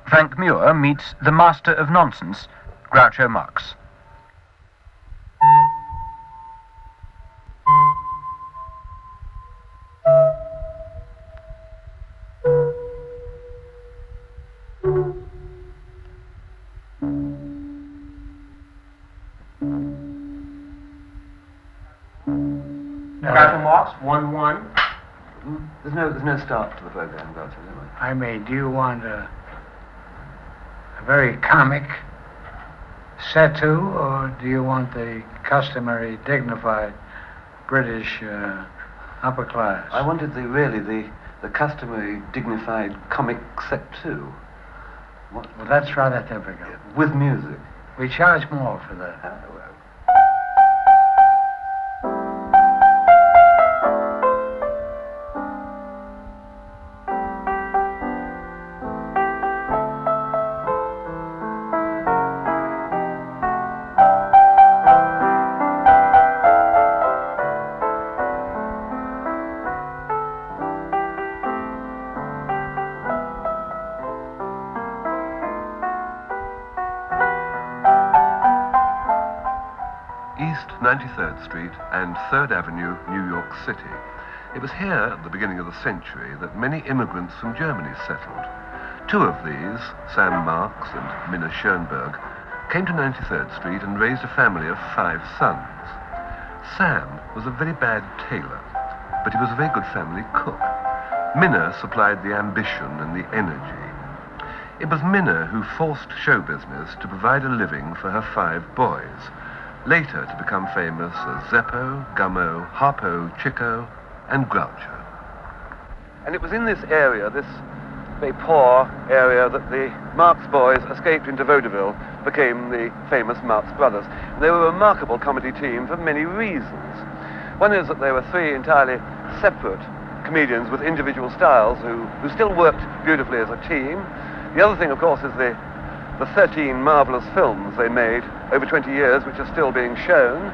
Frank Muir meets the master of nonsense, Groucho Marx. Groucho Marx, 1-1. There's no start to the program, Groucho, anyway. I mean, do you want a very comic set to, or do you want the customary, dignified British upper class? I wanted the customary, dignified comic set to. Well, that's rather typical. With music. We charge more for that. East 93rd Street and 3rd Avenue, New York City. It was here at the beginning of the century that many immigrants from Germany settled. Two of these, Sam Marx and Minna Schoenberg, came to 93rd Street and raised a family of 5 sons. Sam was a very bad tailor, but he was a very good family cook. Minna supplied the ambition and the energy. It was Minna who forced show business to provide a living for her 5 boys, later to become famous as Zeppo, Gummo, Harpo, Chico, and Groucho. And it was in this area, this very poor area, that the Marx boys escaped into Vaudeville, became the famous Marx Brothers. And they were a remarkable comedy team for many reasons. One is that they were 3 entirely separate comedians with individual styles who still worked beautifully as a team. The other thing, of course, is the 13 marvelous films they made over 20 years, which are still being shown.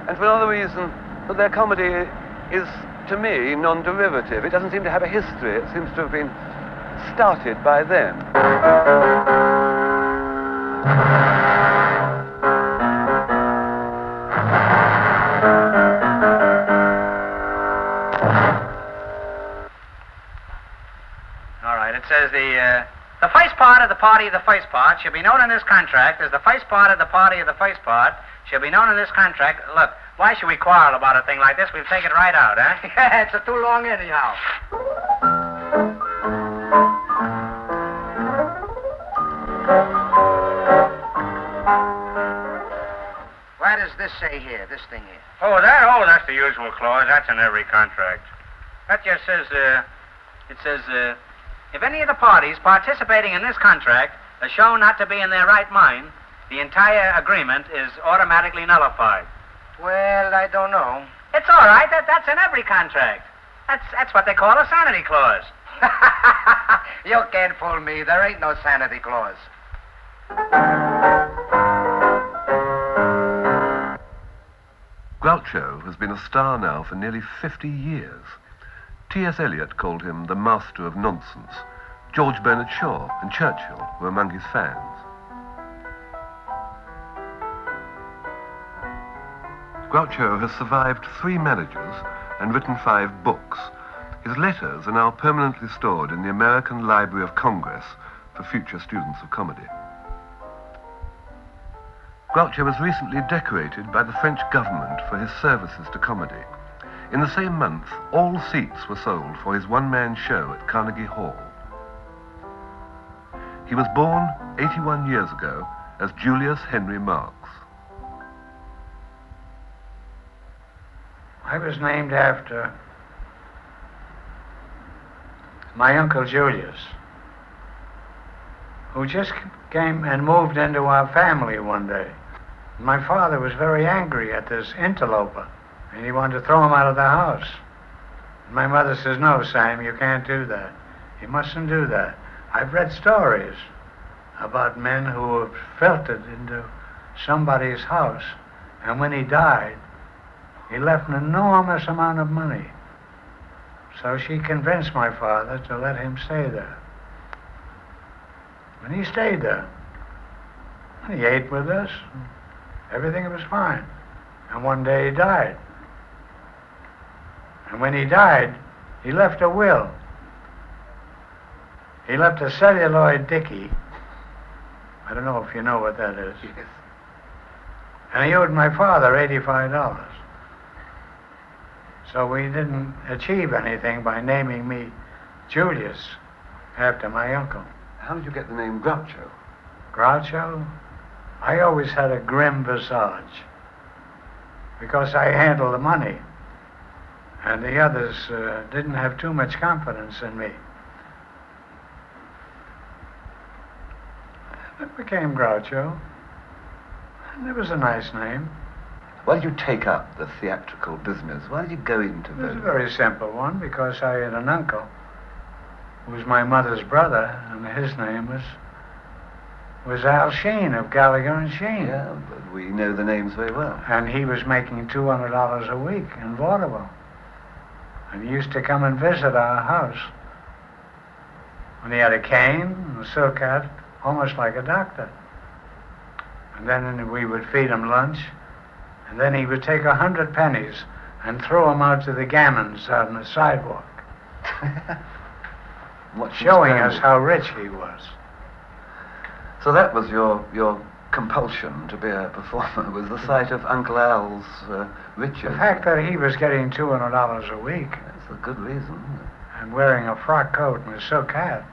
And for another reason, that their comedy is, to me, non-derivative. It doesn't seem to have a history. It seems to have been started by them. All right, it says the first part of the party of the first part shall be known in this contract as the first part of the party of the first part shall be known in this contract. Look, why should we quarrel about a thing like this? We'll take it right out, huh? Yeah, it's too long anyhow. What does this say here, this thing here? Oh, that's the usual clause. That's in every contract. That just says, If any of the parties participating in this contract are shown not to be in their right mind, the entire agreement is automatically nullified. Well, I don't know. It's all right. That's in every contract. That's what they call a sanity clause. You can't fool me. There ain't no sanity clause. Groucho has been a star now for nearly 50 years. T.S. Eliot called him the master of nonsense. George Bernard Shaw and Churchill were among his fans. Groucho has survived 3 marriages and written 5 books. His letters are now permanently stored in the American Library of Congress for future students of comedy. Groucho was recently decorated by the French government for his services to comedy. In the same month, all seats were sold for his one-man show at Carnegie Hall. He was born 81 years ago as Julius Henry Marx. I was named after my Uncle Julius, who just came and moved into our family one day. My father was very angry at this interloper, and he wanted to throw him out of the house. And my mother says, "No, Sam, you can't do that. You mustn't do that." I've read stories about men who have filtered into somebody's house, and when he died, he left an enormous amount of money. So she convinced my father to let him stay there. And he stayed there. And he ate with us. Everything was fine. And one day he died. And when he died, he left a will. He left a celluloid dickie. I don't know if you know what that is. Yes. And he owed my father $85. So we didn't achieve anything by naming me Julius after my uncle. How did you get the name Groucho? Groucho? I always had a grim visage because I handled the money, and the others didn't have too much confidence in me. It became Groucho, and it was a nice name. Why did you take up the theatrical business? Why did you go into It was a vaudeville? very simple one, because I had an uncle who was my mother's brother, and his name was Al Sheen of Gallagher and Sheen. Yeah, but we know the names very well. And he was making $200 a week in Vaudeville. And he used to come and visit our house. And he had a cane and a silk hat, almost like a doctor. And then we would feed him lunch. And then he would take 100 pennies and throw them out to the gammons out on the sidewalk, showing us how rich he was. So that was your compulsion to be a performer, was the sight of Uncle Al's riches. The fact that he was getting $200 a week That's a good reason. and wearing a frock coat and a silk hat.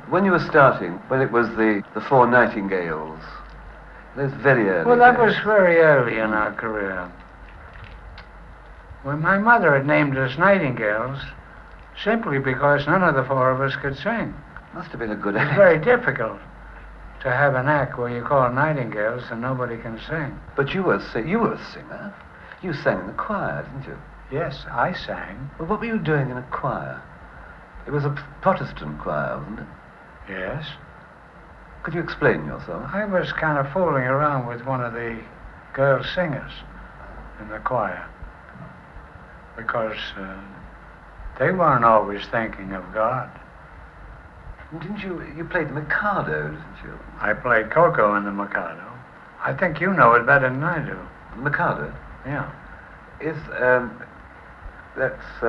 When you were starting, when it was the Four Nightingales, those very early Well, that days. was very early in our career. When my mother had named us Nightingales simply because none of the four of us could sing. Must have been a good It's act. very difficult to have an act where you call nightingales and nobody can sing. But you were a singer. You sang in the choir, didn't you? Yes, I sang. Well, what were you doing in a choir? It was a Protestant choir, wasn't it? Yes. Could you explain yourself? I was kind of fooling around with one of the girl singers in the choir because they weren't always thinking of God. Didn't you played the Mikado, didn't you? I played Coco in the Mikado. I think you know it better than I do. The Mikado? Yeah. Is, that's,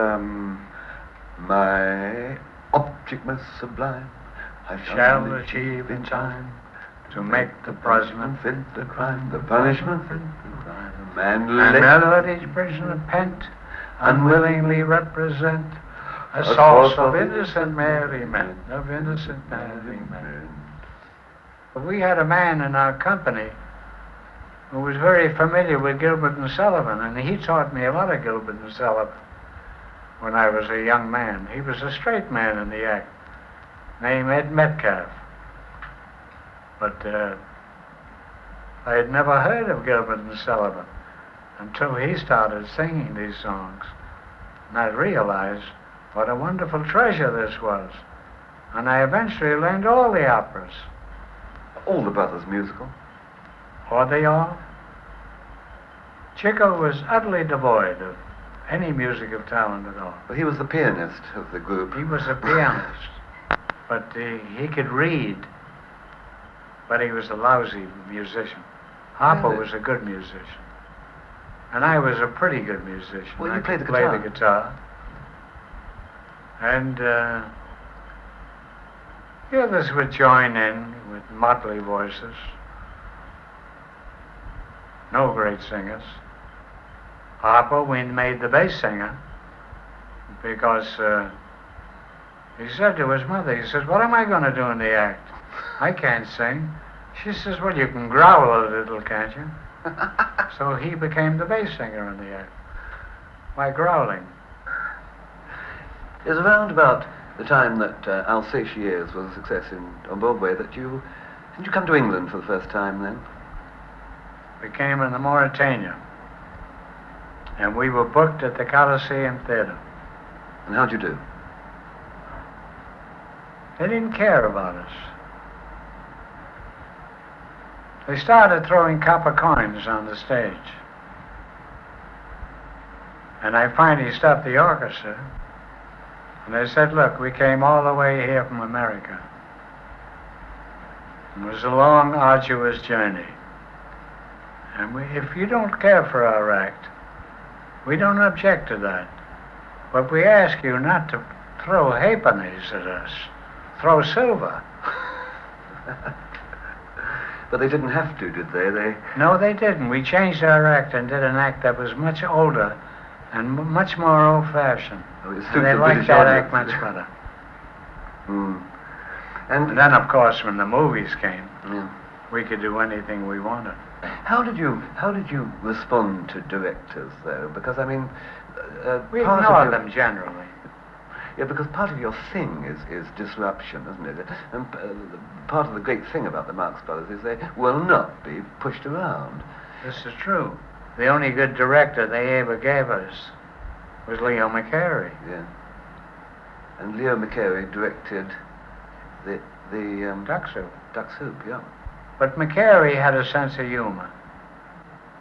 my object most sublime. I Shall achieve in time to make the punishment fit the crime, the punishment fit the crime. And and let melodies prisoner pent unwillingly represent a A source source of of innocent merriment, of innocent merriment. But we had a man in our company who was very familiar with Gilbert and Sullivan, and he taught me a lot of Gilbert and Sullivan when I was a young man. He was a straight man in the act, named Ed Metcalf. But I had never heard of Gilbert and Sullivan until he started singing these songs. And I realized what a wonderful treasure this was. And I eventually learned all the operas. all the Brothers musical. Or they all. Chico was utterly devoid of any music of talent at all. Well, he was the pianist of the group. He was a pianist, but he could read, but he was a lousy musician. Harper Really? was a good musician, and I was a pretty good musician. Well, I you played could the play guitar. the guitar. And the others would join in with motley voices. No great singers. Harper, we made the bass singer because he said to his mother, he says, "What am I going to do in the act? I can't sing." She says, "Well, you can growl a little, can't you?" So he became the bass singer in the act by growling. It was around about the time that Alsatiers was a success on Broadway that didn't you come to England for the first time then? We came in the Mauritania, and we were booked at the Coliseum Theater. And how'd you do? They didn't care about us. They started throwing copper coins on the stage. And I finally stopped the orchestra, and they said, "Look, we came all the way here from America. It was a long, arduous journey. And if you don't care for our act, we don't object to that. But we ask you not to throw halfpennies at us. Throw silver. But they didn't have to, did they? No, they didn't. We changed our act and did an act that was much older and much more old-fashioned. Oh, it suits And they the liked British that audience. act much better. Mm. And then, of course, when the movies came, Yeah. we could do anything we wanted. How did you respond to directors, though? Because, I mean, We part of ignored your- them generally. Yeah, because part of your thing is disruption, isn't it? And part of the great thing about the Marx Brothers is they will not be pushed around. This is true. The only good director they ever gave us was Leo McCarey. Yeah. And Leo McCarey directed the Duck Soup. Duck Soup, yeah. But McCarey had a sense of humor.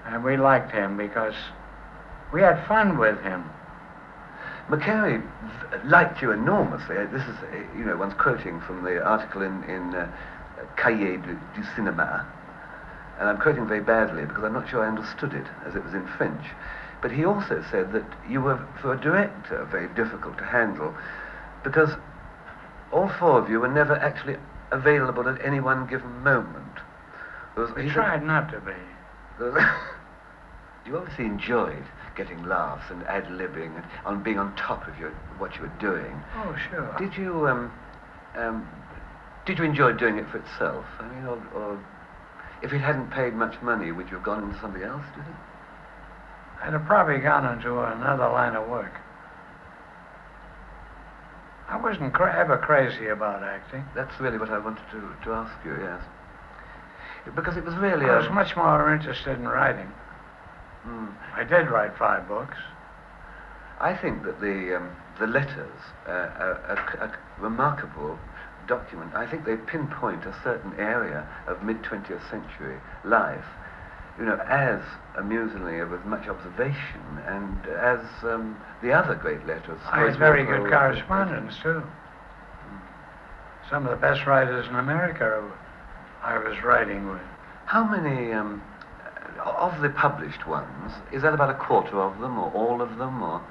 And we liked him because we had fun with him. McCarey liked you enormously. This is, one's quoting from the article in Cahiers du Cinéma. And I'm quoting very badly because I'm not sure I understood it as it was in French. But he also said that you were, for a director, very difficult to handle because all four of you were never actually available at any one given moment. We tried not to be. You obviously enjoyed getting laughs and ad-libbing and on being on top of what you were doing. Oh, sure. Did you enjoy doing it for itself? I mean, or if it hadn't paid much money, would you have gone into something else, do you think? I'd have probably gone into another line of work. I wasn't ever crazy about acting. That's really what I wanted to ask you, yes. Because it was really... I was much more interested in writing. I did write 5 books. I think that the letters are a remarkable document. I think they pinpoint a certain area of mid-20th century life, as amusingly with much observation and as the other great letters. I had very good correspondence, too. Some of the best writers in America I was writing with. How many of the published ones, is that about a quarter of them, or all of them, or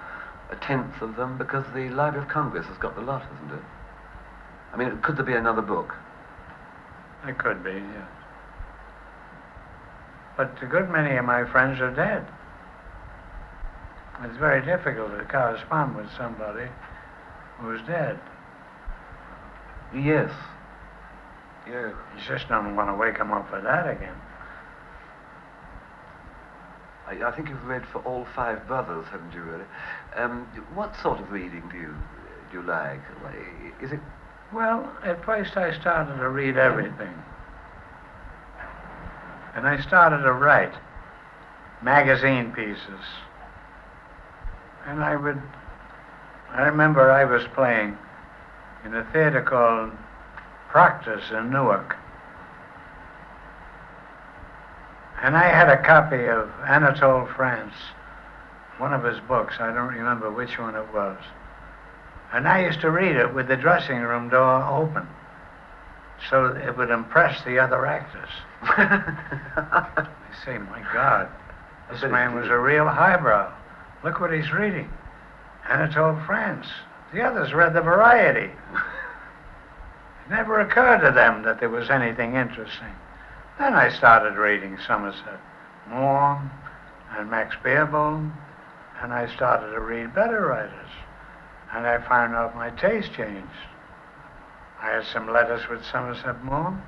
a tenth of them? Because the Library of Congress has got the lot, hasn't it? I mean, could there be another book? It could be, yes. But a good many of my friends are dead. It's very difficult to correspond with somebody who's dead. Yes. Yeah. You just don't want to wake them up for that again. I think you've read for all 5 brothers, haven't you, really? What sort of reading do you like? Is it... Well, at first I started to read everything. And I started to write magazine pieces. And I remember I was playing in a theater called Proctor's in Newark. And I had a copy of Anatole France, one of his books. I don't remember which one it was. And I used to read it with the dressing room door open, so it would impress the other actors. They say, my God, this man was a real highbrow. Look what he's reading. Anatole France. The others read the Variety. It never occurred to them that there was anything interesting. Then I started reading Somerset Maugham and Max Beerbohm, and I started to read better writers. And I found out my taste changed. I had some letters with Somerset Maugham.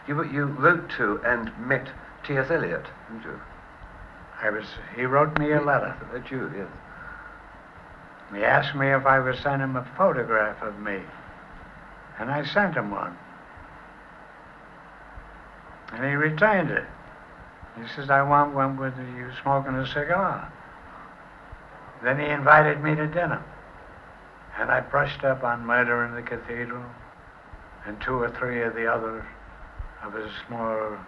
You wrote to and met T.S. Eliot, didn't you? He wrote me a letter. That's you, yes. He asked me if I would send him a photograph of me. And I sent him one. And he returned it. He says, I want one with you smoking a cigar. Then he invited me to dinner. And I brushed up on Murder in the Cathedral and 2 or 3 of the other of his more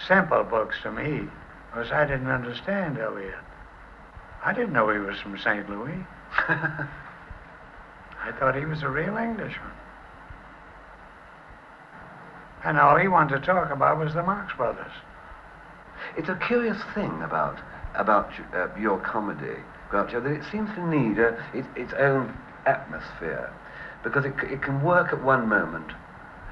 simple books to me, because I didn't understand Eliot. I didn't know he was from St. Louis. I thought he was a real Englishman. And all he wanted to talk about was the Marx Brothers. It's a curious thing about your comedy, Groucho, that it seems to need its own atmosphere, because it can work at one moment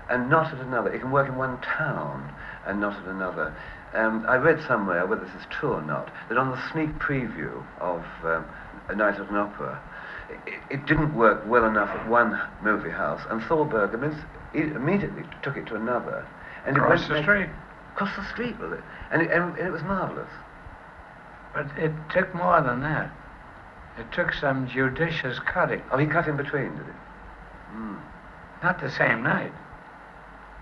and not at another. It can work in one town and not at another. I read somewhere, whether this is true or not, that on the sneak preview of A Night at an Opera, it didn't work well enough at one movie house, and Thalberg immediately took it to another. And Across the street. Across the street with it. And it was marvellous. But it took more than that. It took some judicious cutting. Oh, he cut in between, did he? Mm. Not the same night,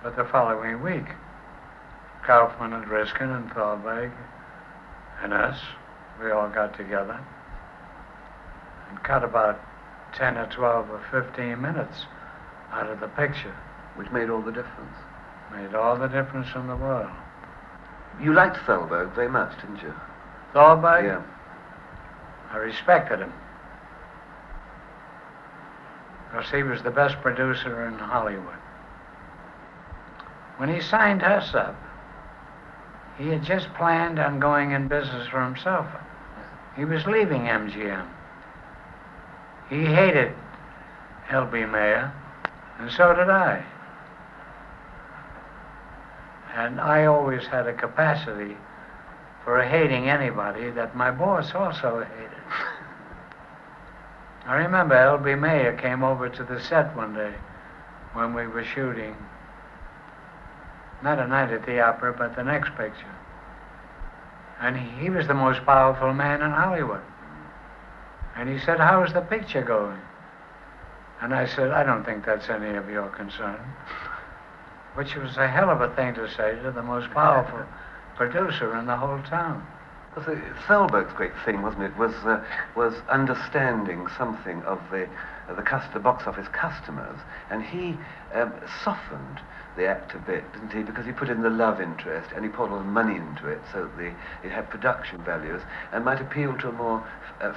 but the following week. Kaufman and Riskin and Thalberg and us, we all got together and cut about 10 or 12 or 15 minutes out of the picture. Which made all the difference. Made all the difference in the world. You liked Thalberg very much, didn't you? Thalberg? Yeah. I respected him. Because he was the best producer in Hollywood. When he signed us up, he had just planned on going in business for himself. He was leaving MGM. He hated L.B. Mayer, and so did I. And I always had a capacity for hating anybody that my boss also hated. I remember L.B. Mayer came over to the set one day when we were shooting, not A Night at the Opera, but the next picture. And he was the most powerful man in Hollywood. And he said, "How's the picture going?" And I said, "I don't think that's any of your concern." Which was a hell of a thing to say to the most powerful producer in the whole town. Well, Thalberg's great thing, wasn't it, was understanding something of the box office customers, and he softened the act a bit, didn't he? Because he put in the love interest, and he poured a lot of money into it, so that it had production values, and might appeal to a more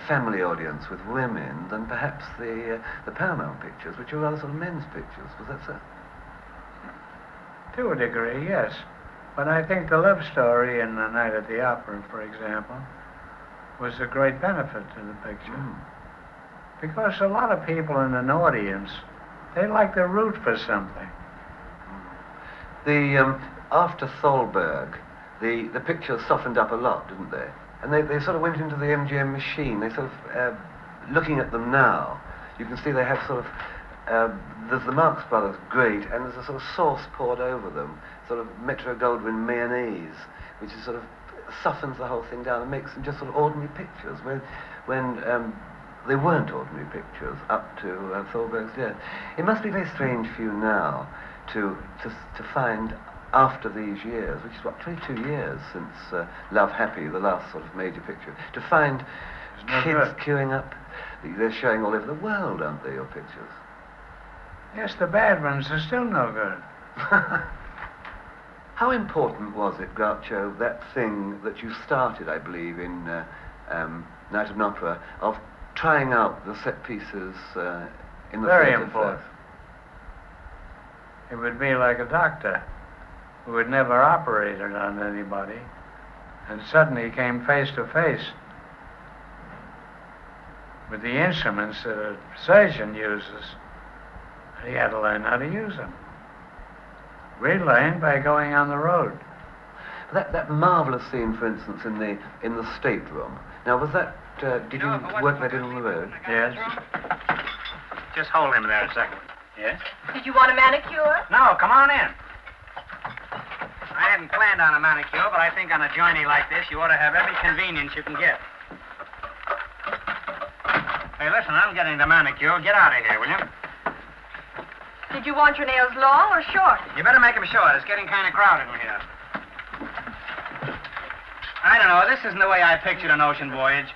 family audience with women than perhaps the Paramount pictures, which are rather sort of men's pictures. Was that so? To a degree, yes. But I think the love story in A Night at the Opera, for example, was a great benefit to the picture. Mm. Because a lot of people in an audience, they like to root for something. After Thalberg, the pictures softened up a lot, didn't they? And they sort of went into the MGM machine. They sort of, looking at them now, you can see they have sort of, there's the Marx Brothers, great, and there's a sort of sauce poured over them, sort of Metro-Goldwyn mayonnaise, which is sort of softens the whole thing down and makes them just sort of ordinary pictures, when they weren't ordinary pictures up to Thalberg's death. It must be very strange for you now to find, after these years, which is what, 22 years since Love Happy, the last sort of major picture, to find kids queuing up. They're showing all over the world, aren't they, your pictures? Yes, the bad ones are still no good. How important was it, Groucho, that thing that you started, I believe, in Night of an Opera, of trying out the set pieces in the Very theatre important. first? It would be like a doctor who had never operated on anybody and suddenly came face to face with the instruments that a surgeon uses. He had to learn how to use them. We learned by going on the road. That marvelous scene, for instance, in the stateroom. Now, was that? Did you work that in on the road? Yes. Just hold him there a second. Yes? Did you want a manicure? No, come on in. I hadn't planned on a manicure, but I think on a journey like this, you ought to have every convenience you can get. Hey, listen, I'm getting the manicure. Get out of here, will you? Did you want your nails long or short? You better make them short. It's getting kind of crowded in here. I don't know. This isn't the way I pictured an ocean voyage.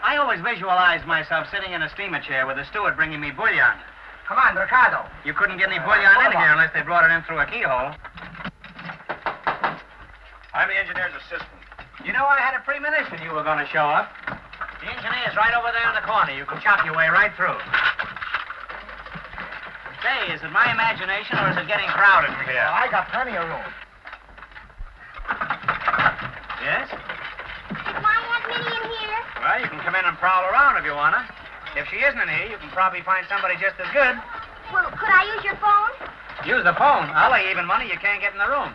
I always visualized myself sitting in a steamer chair with a steward bringing me bouillon. Come on, Ricardo. You couldn't get any bouillon in here unless they brought it in through a keyhole. I'm the engineer's assistant. You know, I had a premonition you were going to show up. The engineer's right over there in the corner. You can chop your way right through. Say, say, is it my imagination or is it getting crowded in here? I got plenty of room. Yes? Is my Aunt Minnie in here? Well, you can come in and prowl around if you want to. If she isn't in here, you can probably find somebody just as good. Well, could I use your phone? Use the phone. I'll lay even money you can't get in the room.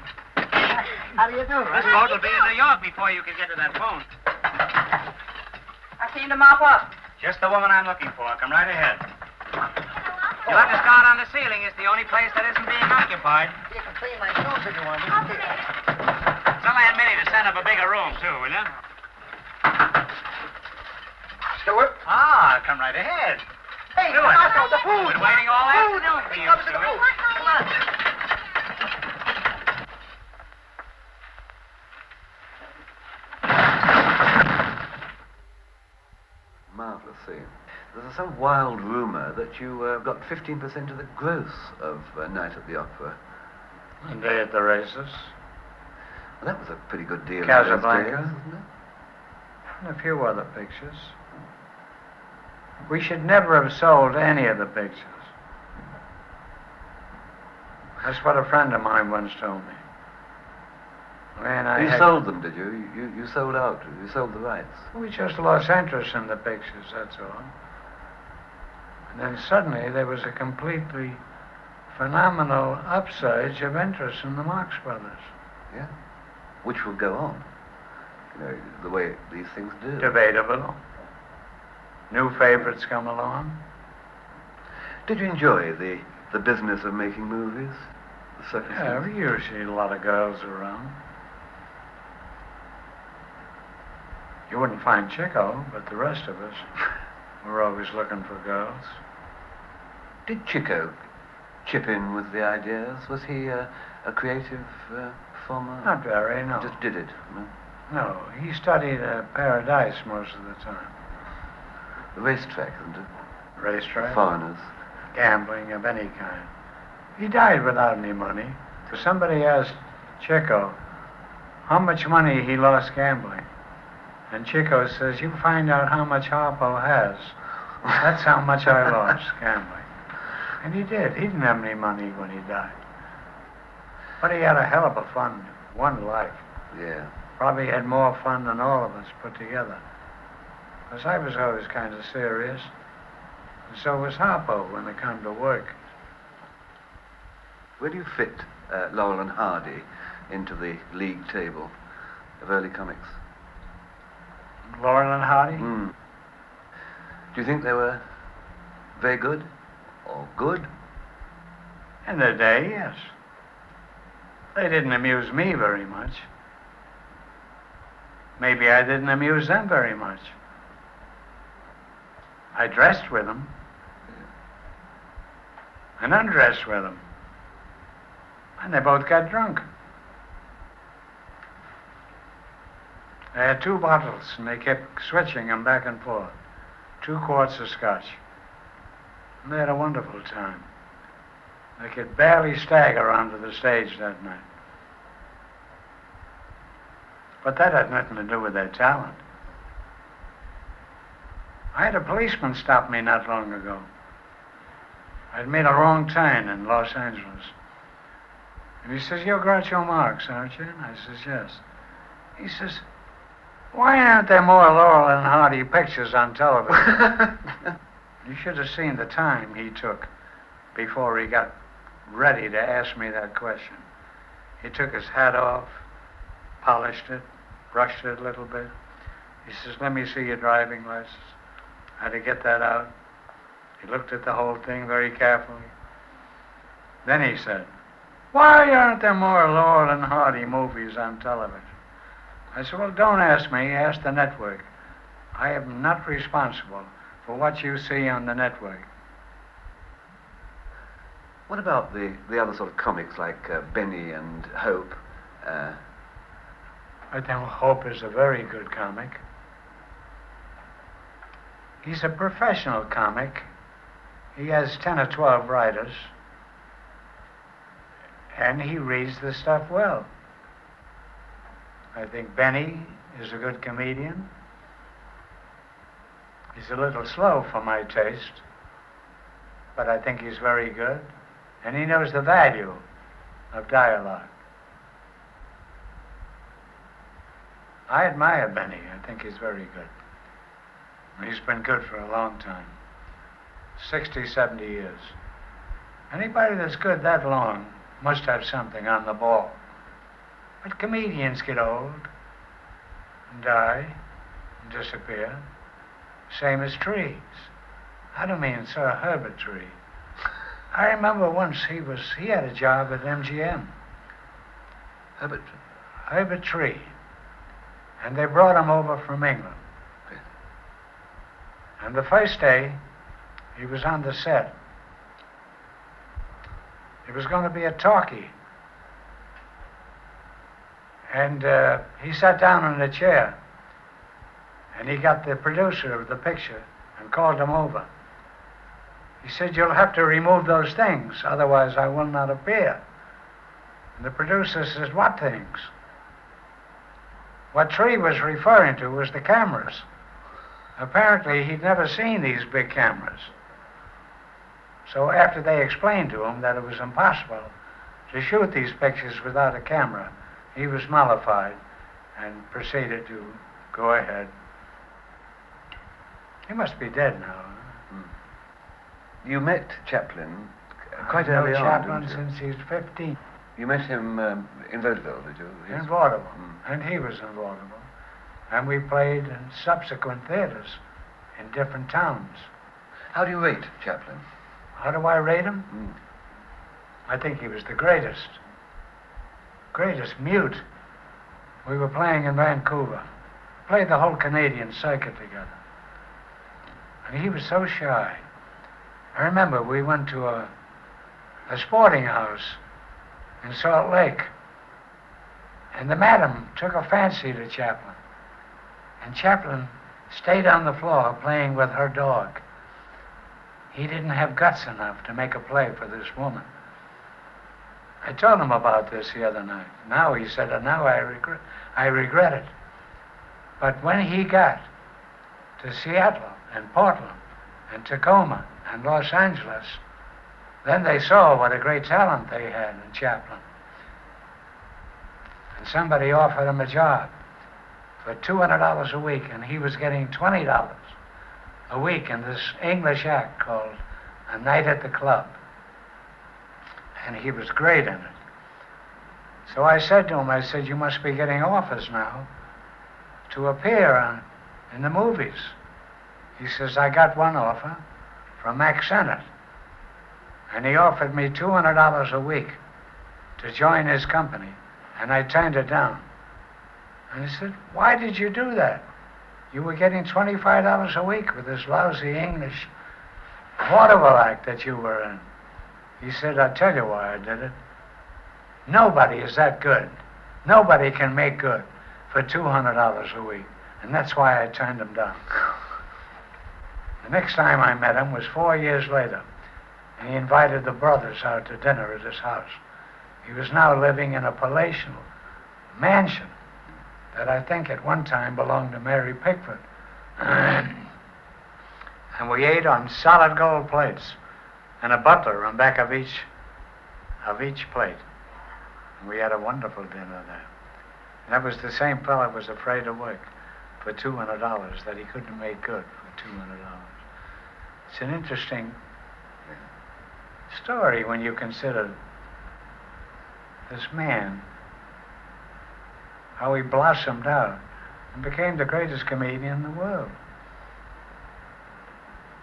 How do you do? This boat will be in New York before you can get to that phone. I seem to mop up. Just the woman I'm looking for. Come right ahead. You'll have to start on the ceiling. It's the only place that isn't being occupied. You can clean my shoes if you want. Tell Aunt Minnie to send up a bigger room, too, will you? Stewart? Ah, come right ahead. Hey, Do it. Tomato, the food. Been waiting all afternoon for He you, comes to the Stewart. food. Come on. Marvelous scene. There's some wild rumor that you got 15% of the gross of Night at the Opera. A Day at the Races. Well, that was a pretty good deal. in Casablanca. those days, wasn't it? And a few other pictures. We should never have sold any of the pictures. That's what a friend of mine once told me. You sold them, did you? You sold out. You sold the rights. We just lost interest in the pictures, that's all. And then suddenly there was a completely phenomenal upsurge of interest in the Marx Brothers. Yeah. Which will go on. You know, the way these things do. Debatable. New favorites come along. Did you enjoy the business of making movies? The circus Yeah, movies? we usually a lot of girls around. You wouldn't find Chico, but the rest of us were always looking for girls. Did Chico chip in with the ideas? Was he a creative performer? Not very, no. Just did it, no? No, he studied Paradise most of the time. The racetrack, isn't it? Racetrack, Foreigners. gambling of any kind. He died without any money. Somebody asked Chico how much money he lost gambling. And Chico says, you find out how much Harpo has. That's how much I lost gambling. And he did. He didn't have any money when he died. But he had a hell of a one life. Yeah. Probably had more fun than all of us put together. Because I was always kind of serious. And so was Harpo when it come to work. Where do you fit Laurel and Hardy into the league table of early comics? Laurel and Hardy? Mm. Do you think they were very good? Or good? In their day, yes. They didn't amuse me very much. Maybe I didn't amuse them very much. I dressed with them. And undressed with them. And they both got drunk. They had 2 bottles, and they kept switching them back and forth. 2 quarts of scotch. And they had a wonderful time. They could barely stagger onto the stage that night. But that had nothing to do with their talent. I had a policeman stop me not long ago. I'd made a wrong turn in Los Angeles. And he says, you're Groucho Marx, aren't you? And I says, yes. He says, why aren't there more Laurel and Hardy pictures on television? You should have seen the time he took before he got ready to ask me that question. He took his hat off, polished it, brushed it a little bit. He says, let me see your driving license. I had to get that out. He looked at the whole thing very carefully. Then he said, why aren't there more Laurel and Hardy movies on television? I said, well, don't ask me, ask the network. I am not responsible for what you see on the network. What about the other sort of comics like Benny and Hope? I think Hope is a very good comic. He's a professional comic. He has 10 or 12 writers. And he reads the stuff well. I think Benny is a good comedian. He's a little slow for my taste, but I think he's very good. And he knows the value of dialogue. I admire Benny. I think he's very good. He's been good for a long time. 60, 70 years. Anybody that's good that long must have something on the ball. But comedians get old and die and disappear. Same as trees. I don't mean Sir Herbert Tree. I remember once he had a job at MGM. Herbert Tree. And they brought him over from England. And the first day, he was on the set. It was going to be a talkie. And he sat down in a chair. And he got the producer of the picture and called him over. He said, "You'll have to remove those things, otherwise I will not appear." And the producer says, "What things?" What Tree was referring to was the cameras. Apparently, he'd never seen these big cameras. So after they explained to him that it was impossible to shoot these pictures without a camera, he was mollified and proceeded to go ahead. He must be dead now. You met Chaplin quite I know early on, Chaplin didn't you? since he was 15. You met him in Vaudeville, did you? In Vaudeville. And he was in Vaudeville. And we played in subsequent theaters in different towns. How do you rate Chaplin? How do I rate him? I think he was the greatest. Greatest mute. We were playing in Vancouver. Played the whole Canadian circuit together. And he was so shy. I remember we went to a sporting house in Salt Lake. And the madam took a fancy to Chaplin. And Chaplin stayed on the floor playing with her dog. He didn't have guts enough to make a play for this woman. I told him about this the other night. Now he said, now I regret it. But when he got to Seattle and Portland and Tacoma and Los Angeles, then they saw what a great talent they had in Chaplin. And somebody offered him a job for $200 a week, and he was getting $20 a week in this English act called A Night at the Club. And he was great in it. So I said to him, I said, "You must be getting offers now to appear in the movies." He says, "I got one offer from Max Sennett, and he offered me $200 a week to join his company, and I turned it down." And he said, "Why did you do that? You were getting $25 a week with this lousy English vaudeville act that you were in." He said, "I'll tell you why I did it. Nobody is that good. Nobody can make good for $200 a week. And that's why I turned him down." The next time I met him was 4 years later. And he invited the brothers out to dinner at his house. He was now living in a palatial mansion that I think at one time belonged to Mary Pickford. And we ate on solid gold plates and a butler on back of each plate. And we had a wonderful dinner there. And that was the same fellow who was afraid to work for $200, that he couldn't make good for $200. It's an interesting story when you consider this man, how he blossomed out and became the greatest comedian in the world.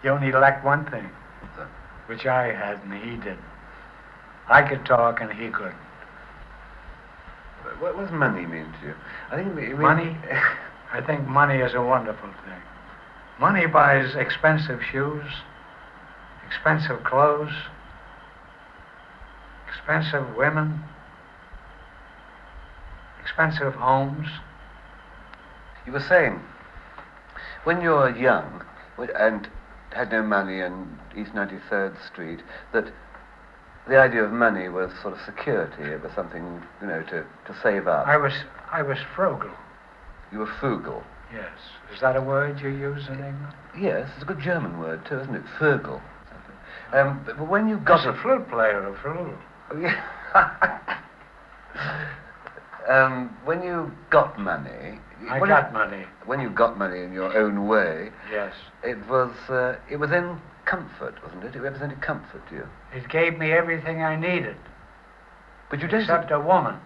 He only lacked one thing, which I had and he didn't. I could talk and he couldn't. What does money mean to you? I think money? I think money is a wonderful thing. Money buys expensive shoes, expensive clothes, expensive women, expensive homes. You were saying, when you were young and had no money in East 93rd Street, that the idea of money was sort of security. It was something, to save up. I was frugal. You were frugal? Yes. Is that a word you use in England? Yes, it's a good German word too, isn't it? Frugal. But when you got That's a flute player, a flute. When you got money... I got money. When you got money in your own way... Yes. It was in comfort, wasn't it? It represented comfort to you. It gave me everything I needed. But you didn't... Except a woman,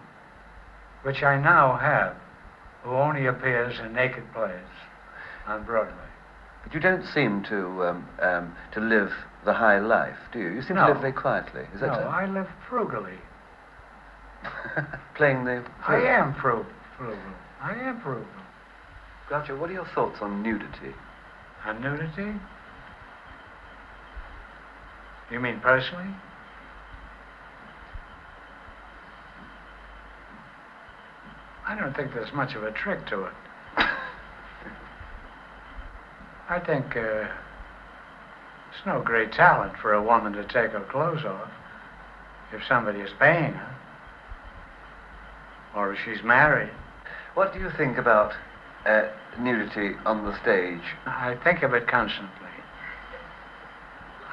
which I now have, who only appears in naked plays on Broadway. But you don't seem to live the high life, do you? You seem to live very quietly. Is that so? No, I live frugally. Playing the... I am frugal. I am frugal. Groucho, what are your thoughts on nudity? On nudity? You mean personally? I don't think there's much of a trick to it. I think it's no great talent for a woman to take her clothes off if somebody is paying her, or if she's married. What do you think about nudity on the stage? I think of it constantly.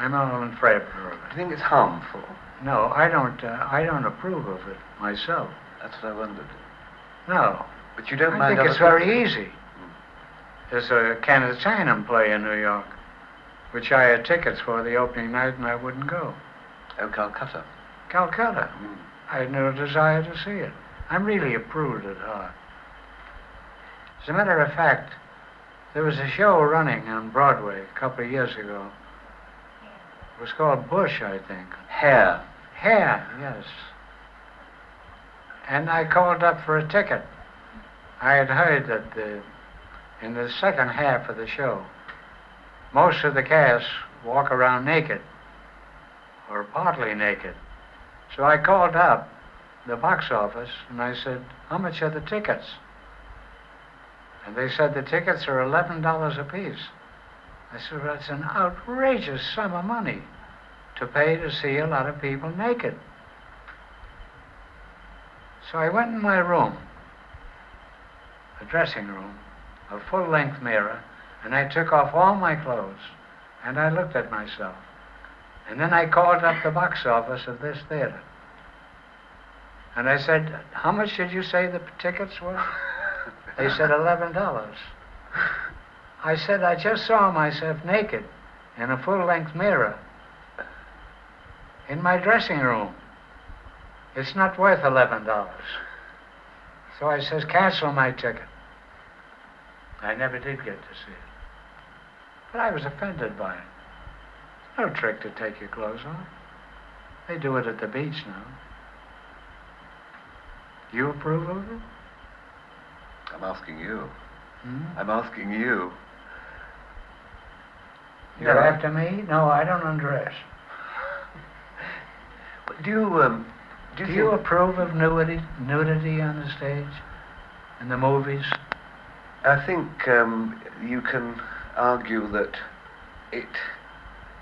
I'm all in favor of it. Do you think it's harmful? No, I don't approve of it myself. That's what I wondered. No. But you don't I mind... think it's very easy. There's a Kenneth Chynam play in New York, which I had tickets for the opening night and I wouldn't go. Oh, Calcutta. Calcutta. I had no desire to see it. I'm really a prude at heart. As a matter of fact, there was a show running on Broadway a couple of years ago. It was called Bush, I think. Hair. Hair, yes. And I called up for a ticket. I had heard that in the second half of the show, most of the cast walk around naked, or partly naked. So I called up the box office and I said, how much are the tickets? And they said the tickets are $11 apiece. I said, well, that's an outrageous sum of money to pay to see a lot of people naked. So I went in my room, a dressing room, a full-length mirror, and I took off all my clothes, and I looked at myself. And then I called up the box office of this theater. And I said, how much did you say the tickets were? They said $11. I said, I just saw myself naked in a full-length mirror in my dressing room. It's not worth $11. So I says, cancel my ticket. I never did get to see it. But I was offended by it. No trick to take your clothes off. They do it at the beach now. You approve of it? I'm asking you. Hmm? I'm asking you. You're after me? No, I don't undress. Do you approve of nudity on the stage? In the movies? I think you can argue that it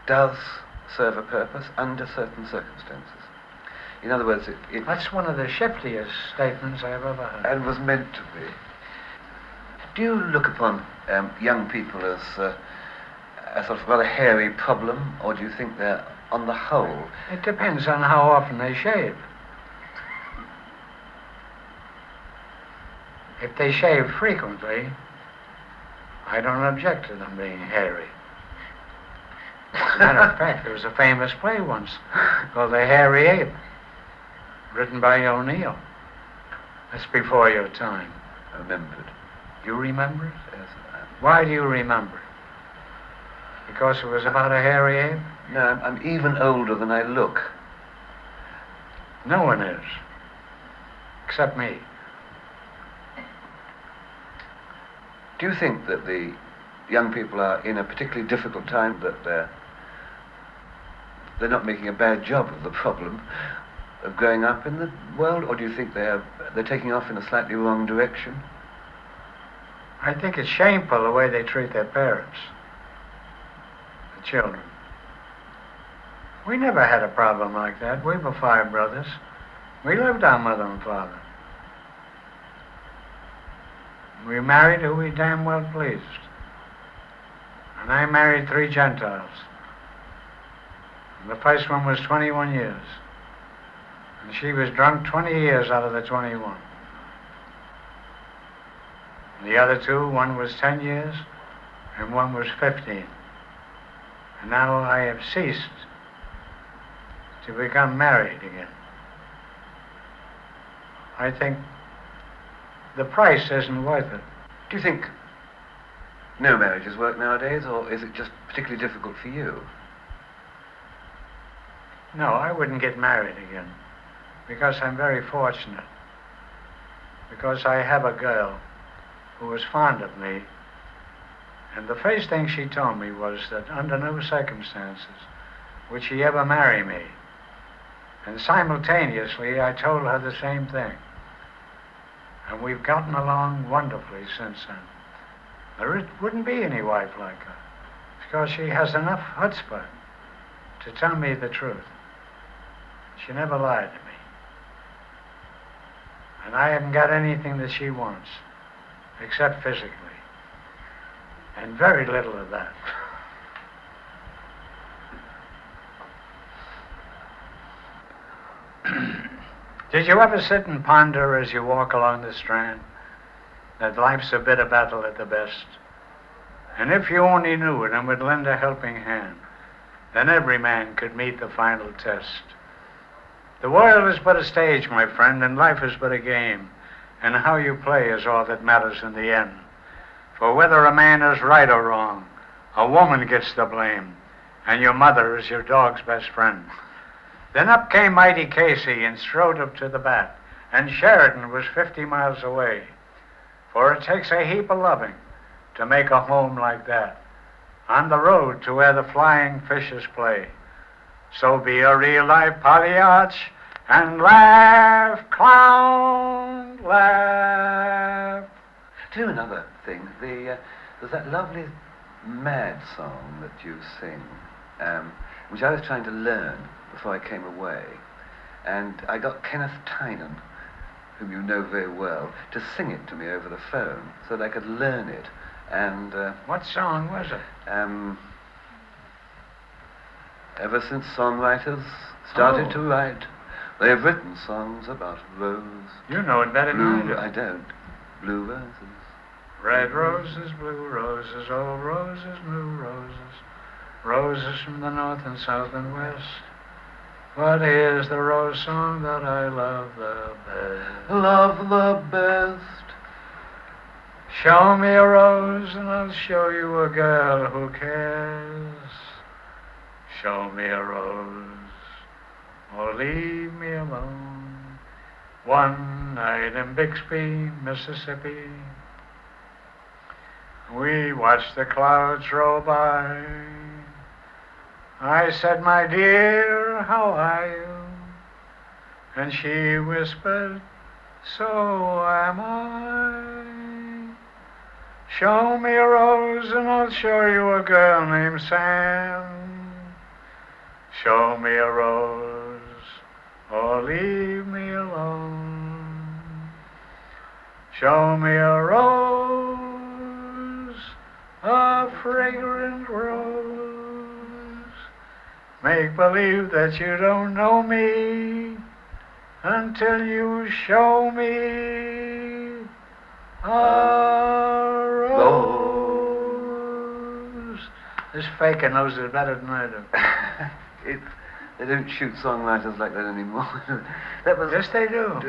does serve a purpose under certain circumstances. In other words, it That's one of the shiftiest statements I've ever heard. and was meant to be. Do you look upon young people as a sort of rather hairy problem, or do you think they're, on the whole... It depends on how often they shave. If they shave frequently, I don't object to them being hairy. As a matter of fact, there was a famous play once called The Hairy Ape, written by O'Neill. That's before your time. I remembered. You remember it? Yes, Why do you remember it? Because it was about a hairy ape? no, I'm even older than I look. No one is. Except me. Do you think that the young people are in a particularly difficult time, that they're not making a bad job of the problem of growing up in the world, or do you think they're taking off in a slightly wrong direction? I think it's shameful the way they treat their parents, the children. We never had a problem like that. We were 5 brothers. We lived on mother and father. We married who we damn well pleased. And I married 3 Gentiles. And the first one was 21 years. And she was drunk 20 years out of the 21. The other two, one was 10 years and one was 15. And now I have ceased to become married again. I think the price isn't worth it. Do you think no marriages work nowadays, or is it just particularly difficult for you? No, I wouldn't get married again because I'm very fortunate. Because I have a girl who was fond of me, and the first thing she told me was that under no circumstances would she ever marry me. And simultaneously, I told her the same thing. And we've gotten along wonderfully since then. There wouldn't be any wife like her, because she has enough chutzpah to tell me the truth. She never lied to me. And I haven't got anything that she wants, except physically. And very little of that. Did you ever sit and ponder as you walk along the Strand that life's a bitter battle at the best? And if you only knew it and would lend a helping hand, then every man could meet the final test. The world is but a stage, my friend, and life is but a game, and how you play is all that matters in the end. For whether a man is right or wrong, a woman gets the blame, and your mother is your dog's best friend. Then up came mighty Casey and strode up to the bat, and Sheridan was 50 miles away. For it takes a heap of loving to make a home like that, on the road to where the flying fishes play. So be a real-life Polyarch and laugh, clown, laugh. Do another thing. There's that lovely Mad song that you sing, which I was trying to learn before I came away. And I got Kenneth Tynan, whom you know very well, to sing it to me over the phone so that I could learn it. And what song was it? Ever since songwriters started to write, they have written songs about rose. You know it better than I do. I don't. Blue roses. Red roses, blue roses, old roses, new roses, roses from the north and south and west. What is the rose song that I love the best? Love the best. Show me a rose and I'll show you a girl who cares. Show me a rose or leave me alone. One night in Bixby, Mississippi, we watched the clouds roll by. I said, my dear, how are you? And she whispered, so am I. Show me a rose and I'll show you a girl named Sam. Show me a rose or leave me alone. Show me a rose, a fragrant rose. Make believe that you don't know me until you show me a rose. This faker knows it better than I do. They don't shoot songwriters like that anymore. That was. Yes, they do.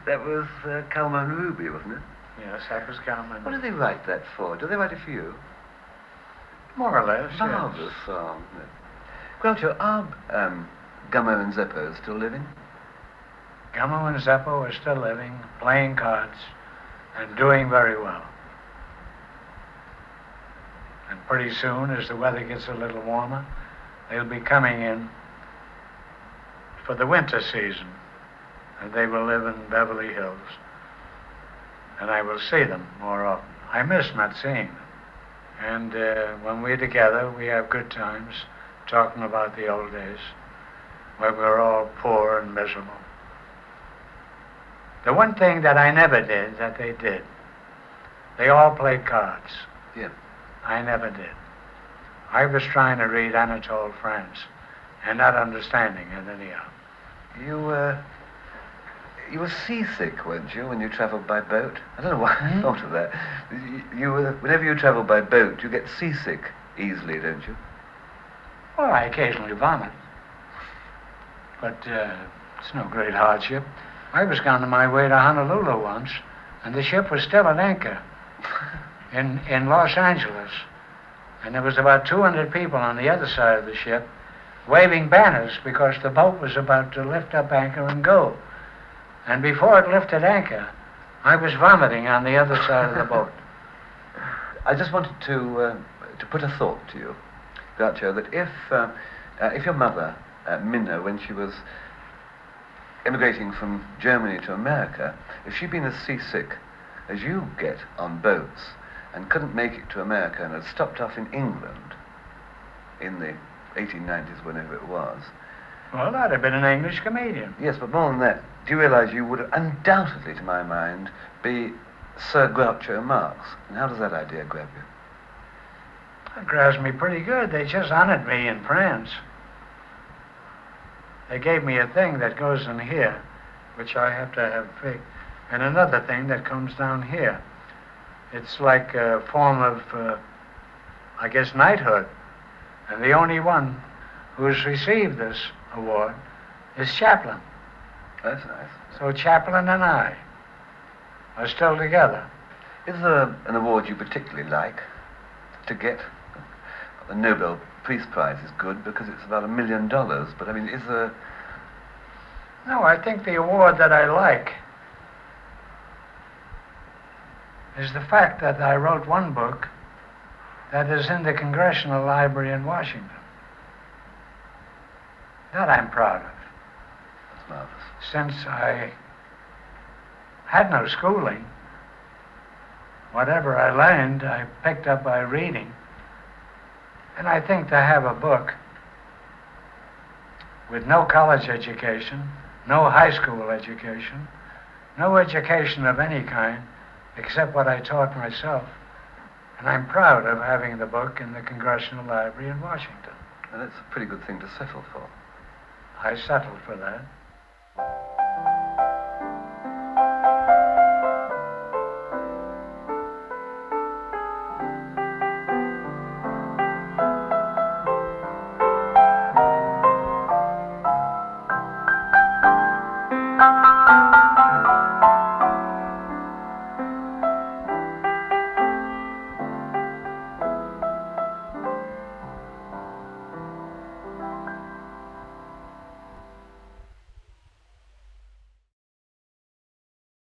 That was Calman Ruby, wasn't it? Yes, that was Calman. What did they write that for? Did they write it for you? More or less. Marvelous song. Groucho, are Gummo and Zeppo still living? Gummo and Zeppo are still living, playing cards, and doing very well. And pretty soon, as the weather gets a little warmer, they'll be coming in for the winter season, and they will live in Beverly Hills. And I will see them more often. I miss not seeing them. And when we're together, we have good times talking about the old days, where we were all poor and miserable. The one thing that I never did, that they did, they all played cards. Yeah. I never did. I was trying to read Anatole France, and not understanding it anyhow. You were seasick, weren't you, when you travelled by boat? I don't know why I thought of that. Whenever you travel by boat, you get seasick easily, don't you? Well, I occasionally vomit. But it's no great hardship. I was on my way to Honolulu once, and the ship was still at anchor in Los Angeles. And there was about 200 people on the other side of the ship waving banners because the boat was about to lift up anchor and go. And before it lifted anchor, I was vomiting on the other side of the boat. I just wanted to put a thought to you, Groucho, that if your mother, Minna, when she was emigrating from Germany to America, if she'd been as seasick as you get on boats and couldn't make it to America and had stopped off in England in the 1890s, whenever it was. Well, I'd have been an English comedian. Yes, but more than that, do you realize you would undoubtedly, to my mind, be Sir Groucho Marx? And how does that idea grab you? That grabs me pretty good. They just honored me in France. They gave me a thing that goes in here, which I have to have fixed, and another thing that comes down here. It's like a form of, I guess, knighthood. And the only one who's received this award is Chaplin. That's nice. So Chaplin and I are still together. Is there an award you particularly like to get? The Nobel Peace Prize is good because it's about $1 million, but I mean, is there... No, I think the award that I like is the fact that I wrote one book that is in the Congressional Library in Washington. That I'm proud of. That's marvelous. Since I had no schooling, whatever I learned, I picked up by reading. And I think to have a book with no college education, no high school education, no education of any kind, except what I taught myself. And I'm proud of having the book in the Congressional Library in Washington. And that's a pretty good thing to settle for. I settled for that.